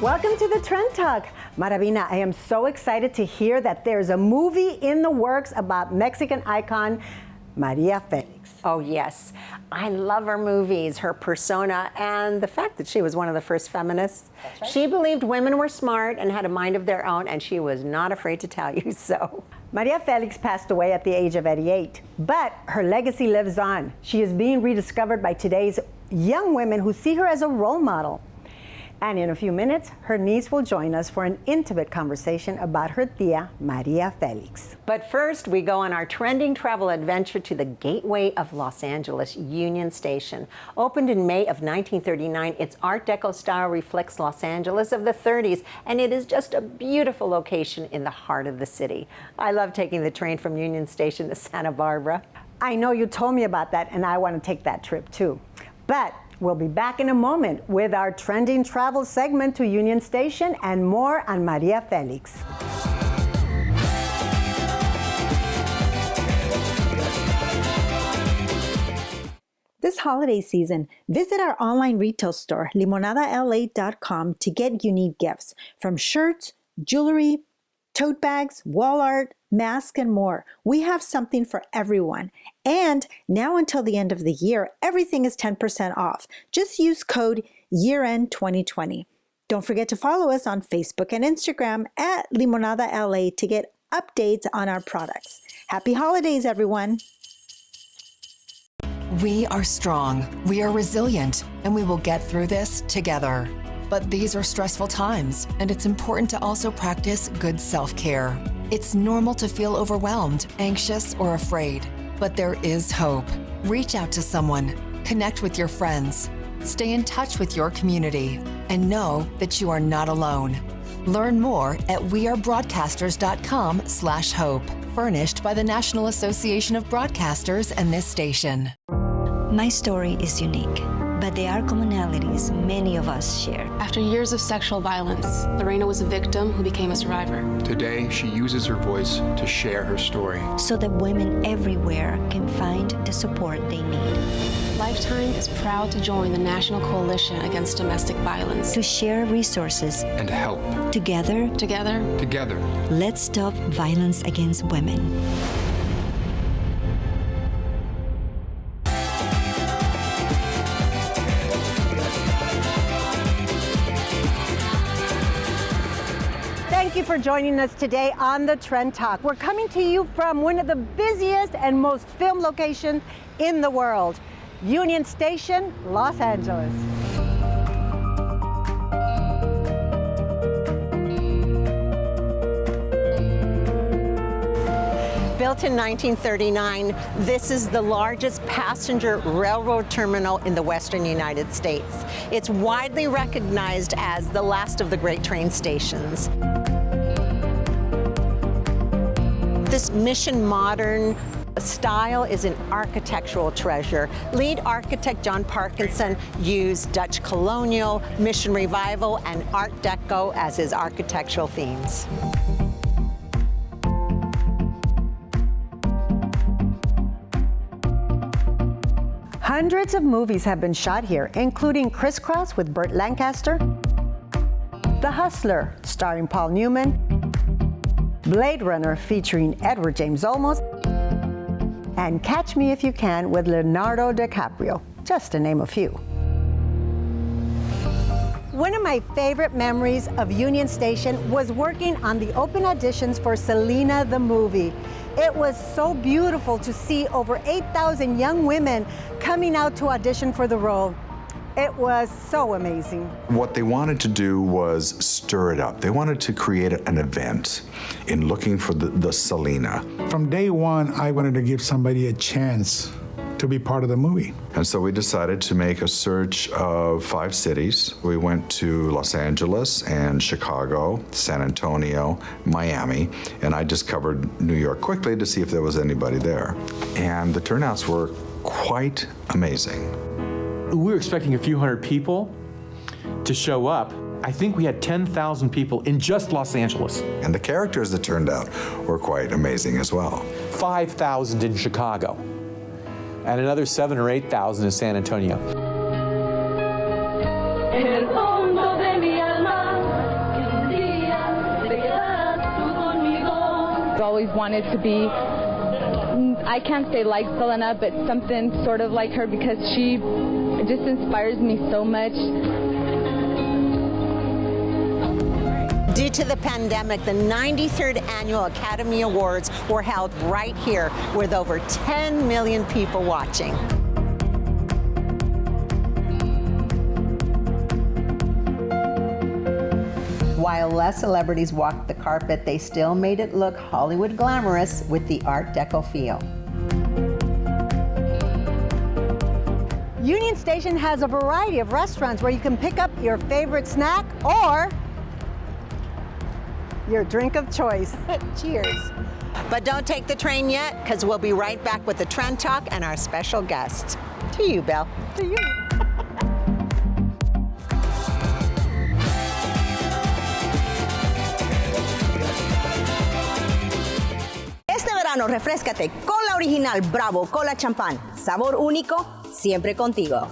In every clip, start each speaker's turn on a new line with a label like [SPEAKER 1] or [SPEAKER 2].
[SPEAKER 1] Welcome to the Trend Talk. Maravina, I am so excited to hear that there's a movie in the works about Mexican icon Maria Felix.
[SPEAKER 2] Oh yes, I love her movies, her persona, and the fact that she was one of the first feminists. That's right. She believed women were smart and had a mind of their own, and she was not afraid to tell you so.
[SPEAKER 1] Maria Felix passed away at the age of 88, but her legacy lives on. She is being rediscovered by today's young women who see her as a role model. And in a few minutes, her niece will join us for an intimate conversation about her tia, Maria Felix.
[SPEAKER 2] But first, we go on our trending travel adventure to the gateway of Los Angeles, Union Station. Opened in May of 1939, its Art Deco style reflects Los Angeles of the 30s, and it is just a beautiful location in the heart of the city. I love taking the train from Union Station to Santa Barbara.
[SPEAKER 1] I know you told me about that, and I want to take that trip too. But we'll be back in a moment with our trending travel segment to Union Station and more on Maria Felix.
[SPEAKER 3] This holiday season, visit our online retail store, limonadala.com, to get unique gifts from shirts, jewelry, tote bags, wall art, masks, and more. We have something for everyone. And now until the end of the year, everything is 10% off. Just use code YEAREND2020. Don't forget to follow us on Facebook and Instagram at limonadala to get updates on our products. Happy holidays, everyone.
[SPEAKER 4] We are strong, we are resilient, and we will get through this together. But these are stressful times, and it's important to also practice good self-care. It's normal to feel overwhelmed, anxious, or afraid, but there is hope. Reach out to someone, connect with your friends, stay in touch with your community, and know that you are not alone. Learn more at wearebroadcasters.com/hope, furnished by the National Association of Broadcasters and this station.
[SPEAKER 5] My story is unique, but there are commonalities many of us share.
[SPEAKER 6] After years of sexual violence, Lorena was a victim who became a survivor.
[SPEAKER 7] Today, she uses her voice to share her story,
[SPEAKER 5] so that women everywhere can find the support they need.
[SPEAKER 6] Lifetime is proud to join the National Coalition Against Domestic Violence.
[SPEAKER 5] To share resources
[SPEAKER 7] and help.
[SPEAKER 5] Together, let's stop violence against women.
[SPEAKER 1] Thank you for joining us today on the Trend Talk. We're coming to you from one of the busiest and most filmed locations in the world, Union Station, Los Angeles.
[SPEAKER 2] Built in 1939, this is the largest passenger railroad terminal in the western United States. It's widely recognized as the last of the great train stations. This mission modern style is an architectural treasure. Lead architect John Parkinson used Dutch colonial, mission revival, and Art Deco as his architectural themes.
[SPEAKER 1] Hundreds of movies have been shot here, including Crisscross with Burt Lancaster, The Hustler starring Paul Newman, Blade Runner featuring Edward James Olmos, and Catch Me If You Can with Leonardo DiCaprio, just to name a few. One of my favorite memories of Union Station was working on the open auditions for Selena the movie. It was so beautiful to see over 8,000 young women coming out to audition for the role. It was so amazing.
[SPEAKER 8] What they wanted to do was stir it up. They wanted to create an event in looking for the Selena.
[SPEAKER 9] From day one, I wanted to give somebody a chance to be part of the movie.
[SPEAKER 8] And so we decided to make a search of 5 cities. We went to Los Angeles and Chicago, San Antonio, Miami, and I just covered New York quickly to see if there was anybody there. And the turnouts were quite amazing.
[SPEAKER 10] We were expecting a few hundred people to show up. I think we had 10,000 people in just Los Angeles.
[SPEAKER 8] And the characters that turned out were quite amazing as well.
[SPEAKER 10] 5,000 in Chicago, and another 7,000 or 8,000 in San Antonio.
[SPEAKER 11] always wanted to be, I can't say like Selena, but something sort of like her, because she just inspires me so much.
[SPEAKER 2] Due to the pandemic, the 93rd Annual Academy Awards were held right here with over 10 million people watching. While less celebrities walked the carpet, they still made it look Hollywood glamorous with the Art Deco feel.
[SPEAKER 1] Union Station has a variety of restaurants where you can pick up your favorite snack or your drink of choice.
[SPEAKER 2] Cheers. But don't take the train yet, because we'll be right back with the Trend Talk and our special guest. To you, Belle.
[SPEAKER 1] To you.
[SPEAKER 12] Este verano refréscate con la original Bravo Cola Champán. Sabor único, siempre contigo.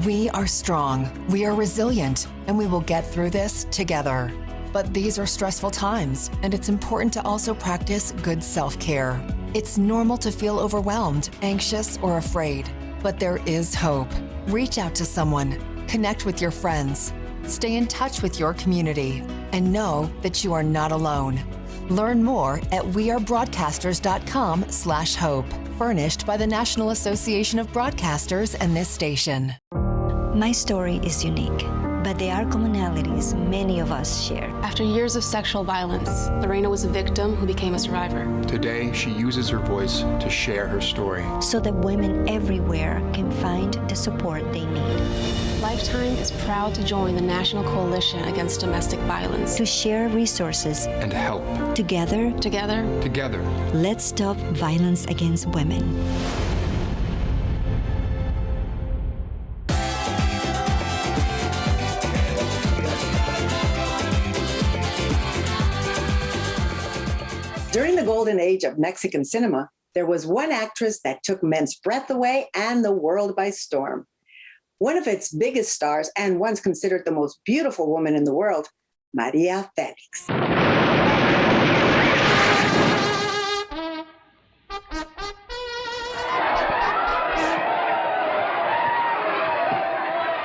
[SPEAKER 4] We are strong, we are resilient, and we will get through this together. But these are stressful times, and it's important to also practice good self-care. It's normal to feel overwhelmed, anxious, or afraid, but there is hope. Reach out to someone, connect with your friends, stay in touch with your community, and know that you are not alone. Learn more at wearebroadcasters.com/hope, furnished by the National Association of Broadcasters and this station.
[SPEAKER 5] My story is unique, but there are commonalities many of us share.
[SPEAKER 6] After years of sexual violence, Lorena was a victim who became a survivor.
[SPEAKER 7] Today, she uses her voice to share her story.
[SPEAKER 5] So that women everywhere can find the support they need.
[SPEAKER 6] Lifetime is proud to join the National Coalition Against Domestic Violence.
[SPEAKER 5] To share resources
[SPEAKER 7] and help.
[SPEAKER 5] Together,
[SPEAKER 7] let's
[SPEAKER 5] stop violence against women.
[SPEAKER 1] During the golden age of Mexican cinema, there was one actress that took men's breath away and the world by storm. One of its biggest stars, and once considered the most beautiful woman in the world, Maria Felix.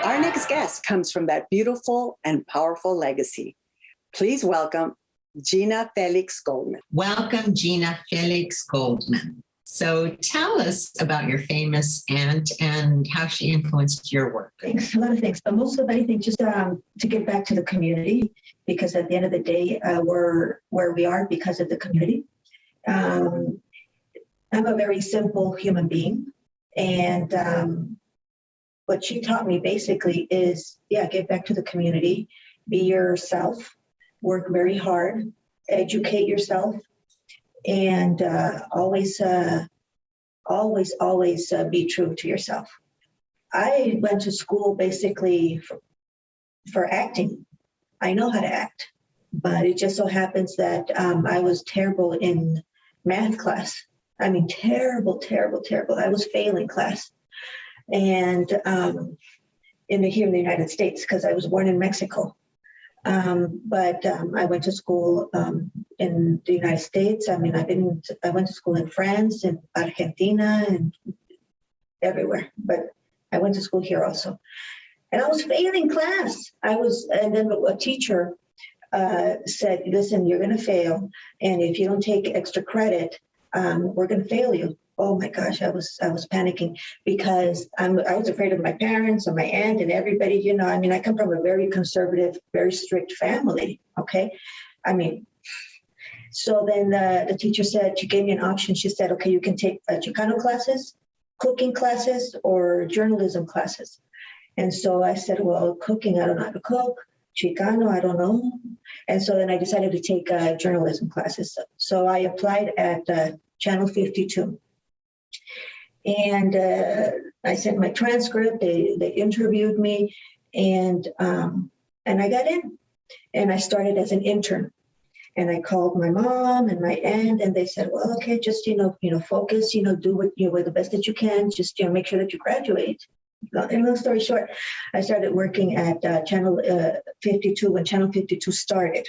[SPEAKER 1] Our next guest comes from that beautiful and powerful legacy. Please welcome Gina Felix Goldman.
[SPEAKER 13] Welcome, Gina Felix Goldman. So tell us about your famous aunt and how she influenced your work.
[SPEAKER 14] Thanks, a lot of things. But most of anything, just to give back to the community, because at the end of the day, we're where we are because of the community. I'm a very simple human being. And what she taught me basically is, give back to the community, be yourself, work very hard, educate yourself, and always be true to yourself. I went to school basically for acting. I know how to act, but it just so happens that I was terrible in math class. I mean, terrible. I was failing class. And here in the United States, because I was born in Mexico. But I went to school in the United States. I mean, I went to school in France and Argentina and everywhere, but I went to school here also. And I was failing class. And then a teacher said, listen, you're going to fail. And if you don't take extra credit, we're going to fail you. oh my gosh, I was panicking because I was afraid of my parents and my aunt and everybody, you know. I mean, I come from a very conservative, very strict family, okay? I mean, so then the teacher said, she gave me an option. She said, okay, you can take Chicano classes, cooking classes, or journalism classes. And so I said, well, cooking, I don't know how to cook. Chicano, I don't know. And so then I decided to take journalism classes. So I applied at Channel 52. And I sent my transcript. They interviewed me, and I got in. And I started as an intern. And I called my mom and my aunt, and they said, "Well, okay, just focus. Do what the best that you can. Just make sure that you graduate." And long story short, I started working at Channel 52 when Channel 52 started.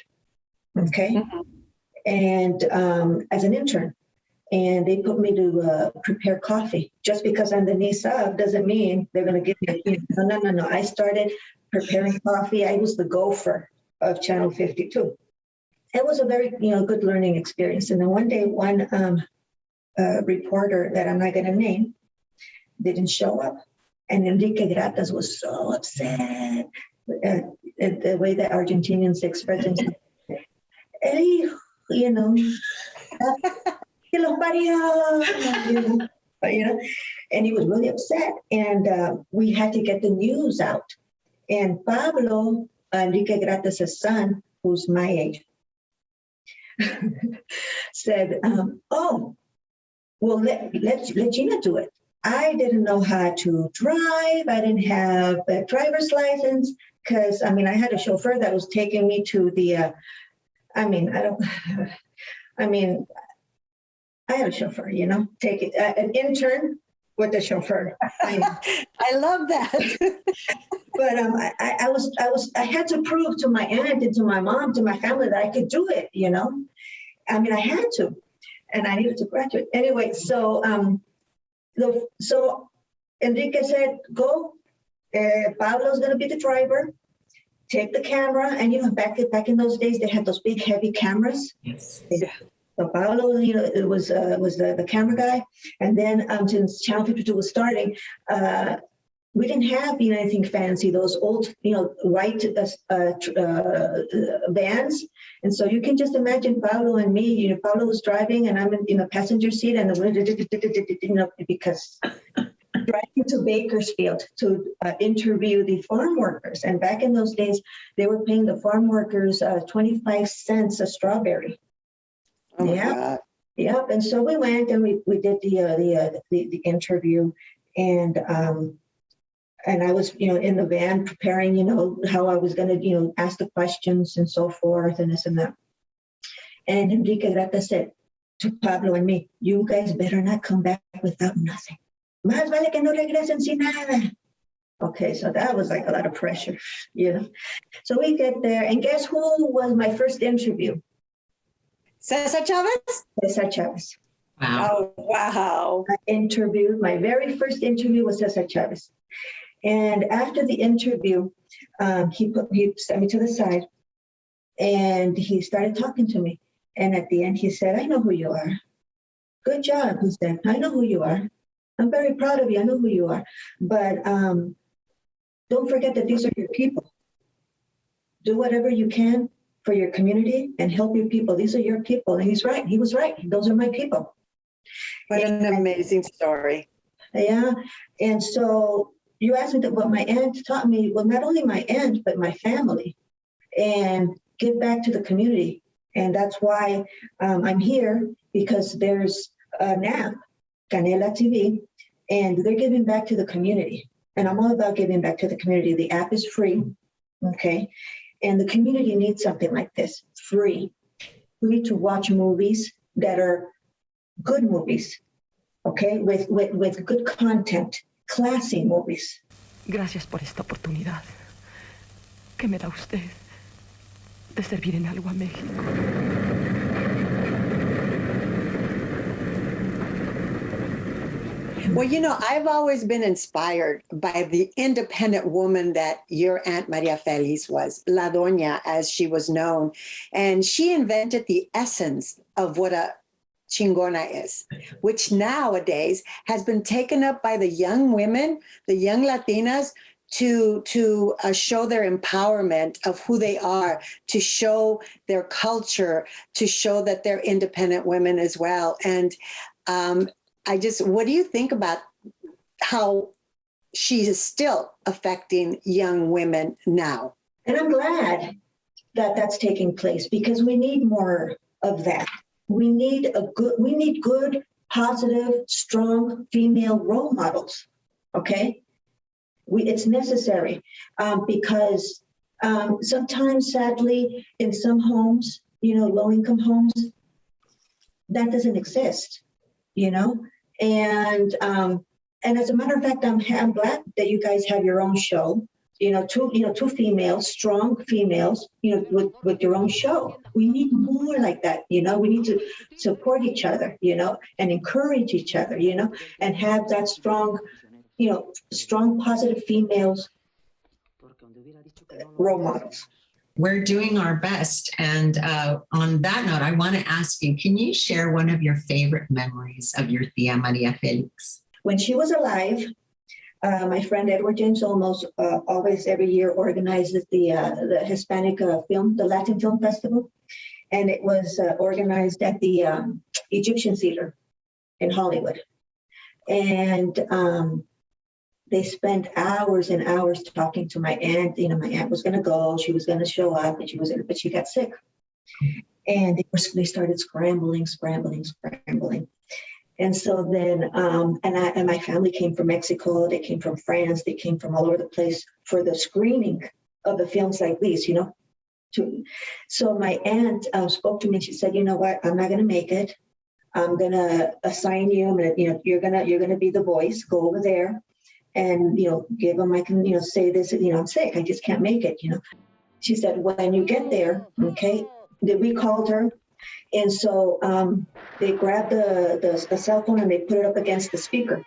[SPEAKER 14] Okay, and as an intern. And they put me to prepare coffee. Just because I'm the niece of doesn't mean they're going to give me. No. I started preparing coffee. I was the gopher of Channel 52. It was a very good learning experience. And then one day, one reporter that I'm not going to name didn't show up, and Enrique Gratas was so upset at the way that Argentinians express themselves. Hey, que los parió, and he was really upset. And we had to get the news out. And Pablo, Enrique Gratas' son, who's my age, said, oh, well, let Gina do it. I didn't know how to drive. I didn't have a driver's license because, I had a chauffeur that was taking me to the, I had a chauffeur, take it, an intern with a chauffeur.
[SPEAKER 2] I love that.
[SPEAKER 14] But I had to prove to my aunt and to my mom, to my family, that I could do it, I had to, and I needed to graduate. Anyway, so Enrique said, go, Pablo's going to be the driver, take the camera. And, back in those days, they had those big, heavy cameras.
[SPEAKER 13] Yes.
[SPEAKER 14] So Pablo, it was the camera guy. And then since Channel 52 was starting, we didn't have anything fancy, those old, white vans. And so you can just imagine Pablo and me, Pablo was driving and I'm in the passenger seat, and because driving to Bakersfield to interview the farm workers. And back in those days, they were paying the farm workers 25 cents a strawberry.
[SPEAKER 2] Oh my God.
[SPEAKER 14] Yep. And so we went and we did the interview, and I was in the van preparing how I was going to ask the questions and so forth and this and that. And Enrique Grata said to Pablo and me, "You guys better not come back without nothing. Más vale que no regresen sin nada." Okay, so that was like a lot of pressure, So we get there, and guess who was my first interview?
[SPEAKER 2] Cesar Chavez?
[SPEAKER 14] Cesar Chavez.
[SPEAKER 13] Wow.
[SPEAKER 2] Oh, wow.
[SPEAKER 14] My very first interview was Cesar Chavez. And after the interview, he sent me to the side, and he started talking to me. And at the end, he said, "I know who you are. Good job," he said. "I know who you are. I'm very proud of you. I know who you are. But don't forget that these are your people. Do whatever you can for your community and help your people. These are your people." And he's right. He was right. Those are my people.
[SPEAKER 2] What an amazing story.
[SPEAKER 14] Yeah. And so you asked me what my aunt taught me. Well, not only my aunt, but my family, and give back to the community. And that's why I'm here, because there's an app, Canela TV, and they're giving back to the community. And I'm all about giving back to the community. The app is free, okay? And the community needs something like this, free to watch movies that are good movies, okay? With good content, classy movies.
[SPEAKER 15] Gracias por esta oportunidad que me da usted de servir en algo a México.
[SPEAKER 2] Well, I've always been inspired by the independent woman that your Aunt Maria Felix was, La Doña, as she was known. And she invented the essence of what a
[SPEAKER 16] Chingona is, which nowadays has been taken up by the young women, the young Latinas, to show their empowerment of who they are, to show their culture, to show that they're independent women as well. And what do you think about how she is still affecting young women now?
[SPEAKER 14] And I'm glad that that's taking place, because we need more of that. We need good, positive, strong female role models. Okay, it's necessary because sometimes, sadly, in some homes, low-income homes, that doesn't exist. And as a matter of fact, I'm glad that you guys have your own show. Two females, strong females, with your own show. We need more like that, we need to support each other, and encourage each other, and have that strong, strong, positive females role models.
[SPEAKER 13] We're doing our best. And on that note, I want to ask you, can you share one of your favorite memories of your tia Maria Felix?
[SPEAKER 14] When she was alive, my friend Edward James Olmos always every year organizes the Hispanic film, the Latin Film Festival. And it was organized at the Egyptian Theater in Hollywood. And they spent hours and hours talking to my aunt. My aunt was going to go, she was going to show up, and but she got sick. And they started scrambling. And so then, and my family came from Mexico, they came from France, they came from all over the place for the screening of the films like these, So my aunt spoke to me and she said, you know what, I'm not going to make it. I'm going to assign you, you're going to be the voice, go over there and, give them, I can, say this, I'm sick, I just can't make it, She said, when you get there, okay, we called her. And so they grabbed the cell phone and they put it up against the speaker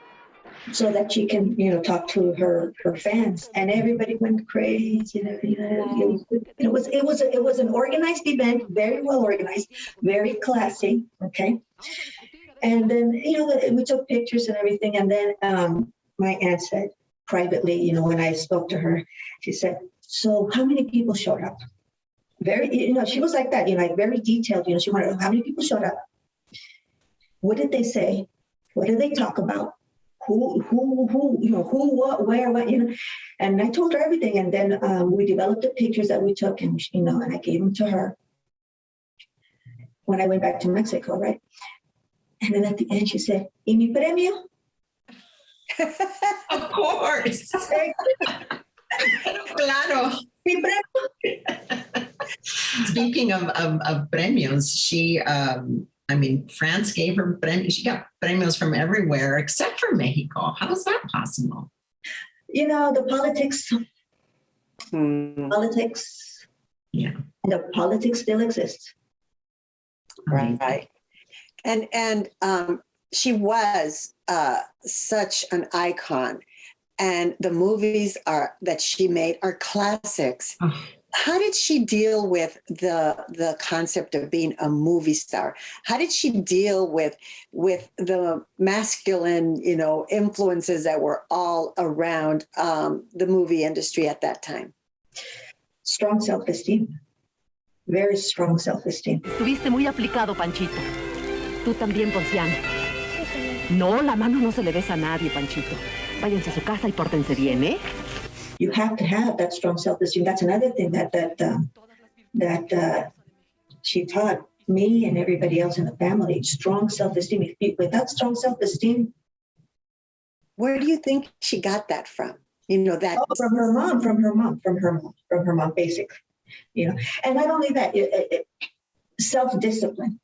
[SPEAKER 14] so that she can, talk to her fans. And everybody went crazy. It was an organized event, very well organized, very classy. Okay. And then, we took pictures and everything. And then my aunt said privately, when I spoke to her, she said, so how many people showed up? Very, she was like that, like very detailed, she wanted to know how many people showed up. What did they say? What did they talk about? Who, what, where, what, and I told her everything. And then we developed the pictures that we took and, and I gave them to her when I went back to Mexico, right? And then at the end she said, ¿Y mi premio?
[SPEAKER 13] Of course. Claro.
[SPEAKER 14] Mi premio.
[SPEAKER 13] Speaking of premios, she, France gave her premios. She got premios from everywhere except for Mexico. How is that possible?
[SPEAKER 14] The politics. Politics.
[SPEAKER 13] Yeah.
[SPEAKER 14] And the politics still exists.
[SPEAKER 16] Right. And she was such an icon. And the movies that she made are classics.
[SPEAKER 13] Oh.
[SPEAKER 16] How did she deal with the concept of being a movie star? How did she deal with the masculine, influences that were all around the movie industry at that time?
[SPEAKER 14] Strong self-esteem. Very strong self-esteem.
[SPEAKER 17] Estuviste muy aplicado, Panchito. Tú también, Ponciano. No, la mano no se le des a nadie, Panchito. Váyanse a su casa y pórtense bien, ¿eh?
[SPEAKER 14] You have to have that strong self-esteem. That's another thing that she taught me and everybody else in the family. Strong self-esteem. Without strong self-esteem,
[SPEAKER 16] where do you think she got that from? That
[SPEAKER 14] from her mom, basically. And not only that, self-discipline.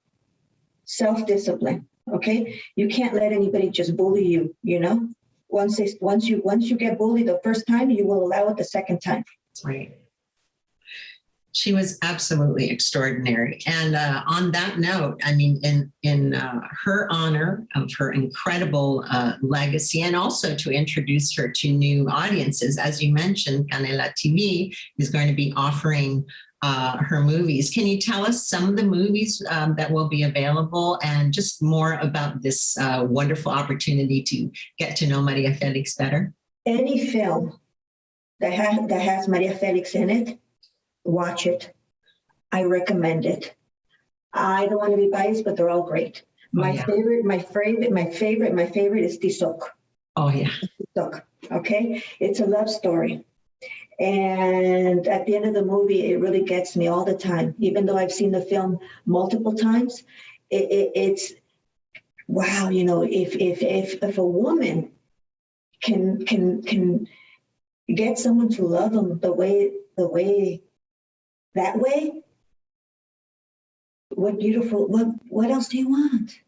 [SPEAKER 14] Okay, you can't let anybody just bully you. Once you get bullied the first time, you will allow it the second time.
[SPEAKER 13] That's right. She was absolutely extraordinary. And on that note, in her honor of her incredible legacy, and also to introduce her to new audiences, as you mentioned, Canela TV is going to be offering her movies. Can you tell us some of the movies that will be available and just more about this wonderful opportunity to get to know Maria Felix better?
[SPEAKER 14] Any film that has Maria Felix in it, watch it. I recommend it. I don't want to be biased, but they're all great. My favorite is Tizoc.
[SPEAKER 13] Oh yeah.
[SPEAKER 14] Tizoc. Okay, it's a love story. And at the end of the movie, it really gets me all the time. Even though I've seen the film multiple times, it's wow. You know, if a woman can get someone to love them that way, what beautiful. What else do you want?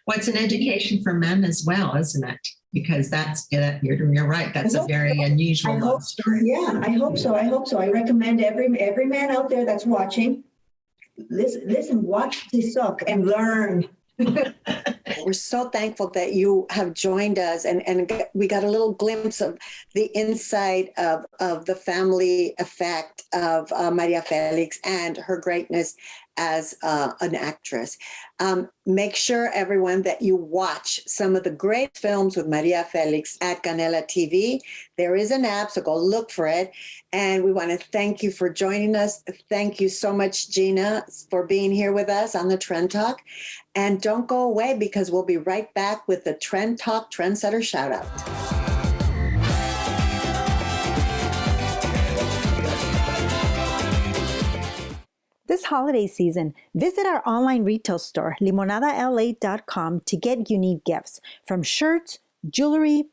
[SPEAKER 13] Well, it's an education for men as well, isn't it? Because you're right. That's a very unusual love story.
[SPEAKER 14] Yeah, I hope so. I recommend every man out there that's watching, listen, watch Tizoc and learn.
[SPEAKER 16] We're so thankful that you have joined us, and we got a little glimpse of the inside of the family effect of Maria Felix and her greatness as an actress. Make sure, everyone, that you watch some of the great films with Maria Felix at Canela TV. There is an app, so go look for it. And we want to thank you for joining us. Thank you so much, Gina, for being here with us on the Trend Talk. And don't go away, because we'll be right back with the Trend Talk Trendsetter Shoutout.
[SPEAKER 3] This holiday season, visit our online retail store, limonadala.com, to get unique gifts from shirts, jewelry,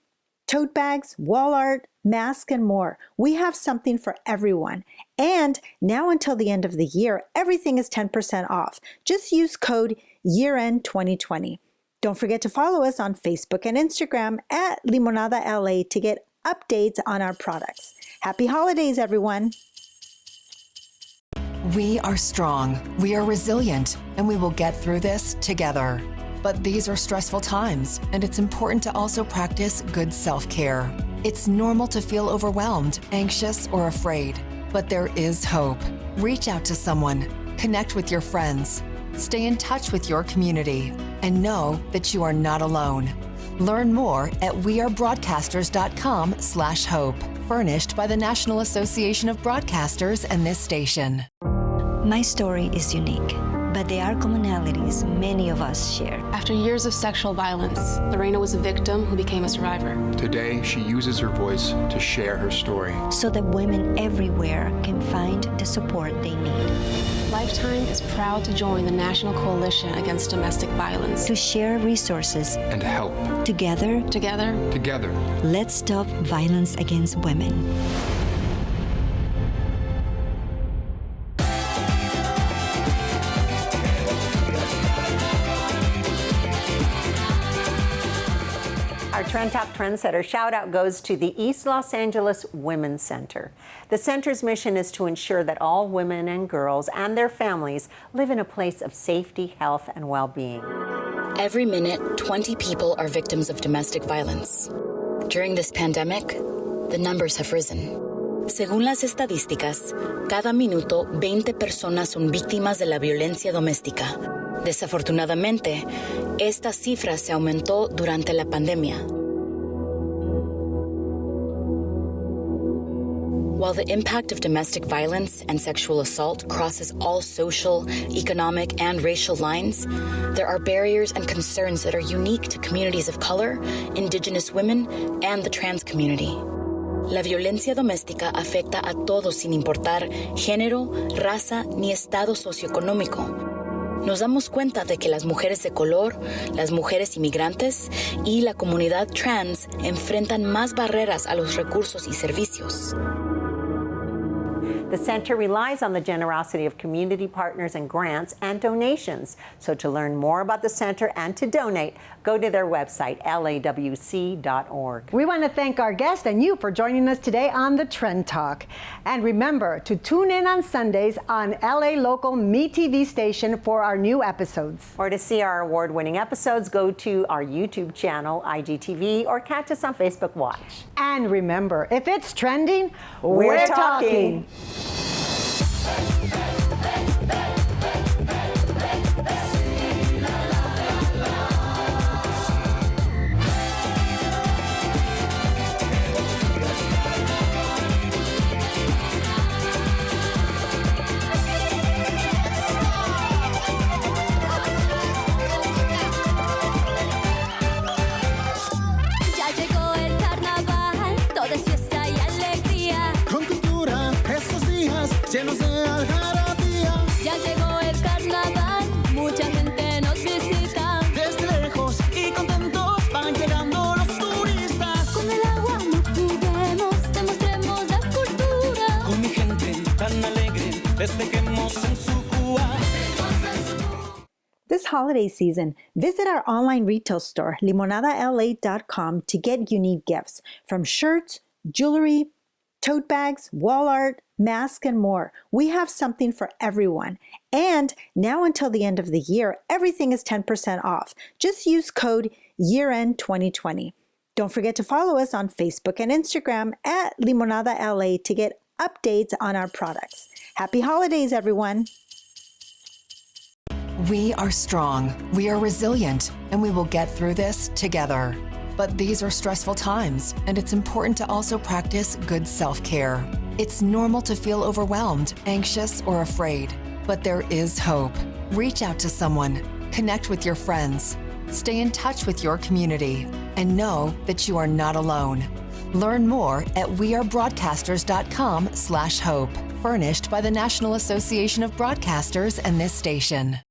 [SPEAKER 3] tote bags, wall art, masks, and more. We have something for everyone. And now until the end of the year, everything is 10% off. Just use code YEAREND2020. Don't forget to follow us on Facebook and Instagram at limonadala to get updates on our products. Happy holidays, everyone.
[SPEAKER 4] We are strong, we are resilient, and we will get through this together. But these are stressful times, and it's important to also practice good self-care. It's normal to feel overwhelmed, anxious, or afraid, but there is hope. Reach out to someone, connect with your friends, stay in touch with your community, and know that you are not alone. Learn more at wearebroadcasters.com/hope, furnished by the National Association of Broadcasters and this station.
[SPEAKER 5] My story is unique, but there are commonalities many of us share.
[SPEAKER 6] After years of sexual violence, Lorena was a victim who became a survivor.
[SPEAKER 7] Today, she uses her voice to share her story,
[SPEAKER 5] so that women everywhere can find the support they need.
[SPEAKER 6] Lifetime is proud to join the National Coalition Against Domestic Violence.
[SPEAKER 5] To share resources
[SPEAKER 7] and help.
[SPEAKER 5] Together,
[SPEAKER 7] let's
[SPEAKER 5] stop violence against women.
[SPEAKER 2] Our Trend Talk Trendsetter shout-out goes to the East Los Angeles Women's Center. The center's mission is to ensure that all women and girls and their families live in a place of safety, health, and well-being.
[SPEAKER 18] Every minute, 20 people are victims of domestic violence. During this pandemic, the numbers have risen. Según las estadísticas, cada minuto 20 personas son víctimas de la violencia doméstica. Desafortunadamente, esta cifra se aumentó durante la pandemia. While the impact of domestic violence and sexual assault crosses all social, economic, and racial lines, there are barriers and concerns that are unique to communities of color, Indigenous women, and the trans community. La violencia doméstica afecta a todos sin importar género, raza ni estado socioeconómico. Nos damos cuenta de que las mujeres de color, las mujeres inmigrantes y la comunidad trans enfrentan más barreras a los recursos y servicios.
[SPEAKER 2] The center relies on the generosity of community partners and grants and donations. So to learn more about the center and to donate, go to their website, lawc.org.
[SPEAKER 1] We want to thank our guest and you for joining us today on the Trend Talk. And remember to tune in on Sundays on LA Local Me TV station for our new episodes.
[SPEAKER 2] Or to see our award-winning episodes, go to our YouTube channel, IGTV, or catch us on Facebook Watch.
[SPEAKER 1] And remember, if it's trending, we're talking.
[SPEAKER 3] This holiday season, visit our online retail store, limonadala.com, to get unique gifts from shirts, jewelry, tote bags, wall art, masks, and more. We have something for everyone. And now until the end of the year, everything is 10% off. Just use code YEAREND2020. Don't forget to follow us on Facebook and Instagram at limonadala to get updates on our products. Happy holidays, everyone.
[SPEAKER 4] We are strong, we are resilient, and we will get through this together. But these are stressful times, and it's important to also practice good self-care. It's normal to feel overwhelmed, anxious, or afraid, but there is hope. Reach out to someone, connect with your friends, stay in touch with your community, and know that you are not alone. Learn more at wearebroadcasters.com/hope, furnished by the National Association of Broadcasters and this station.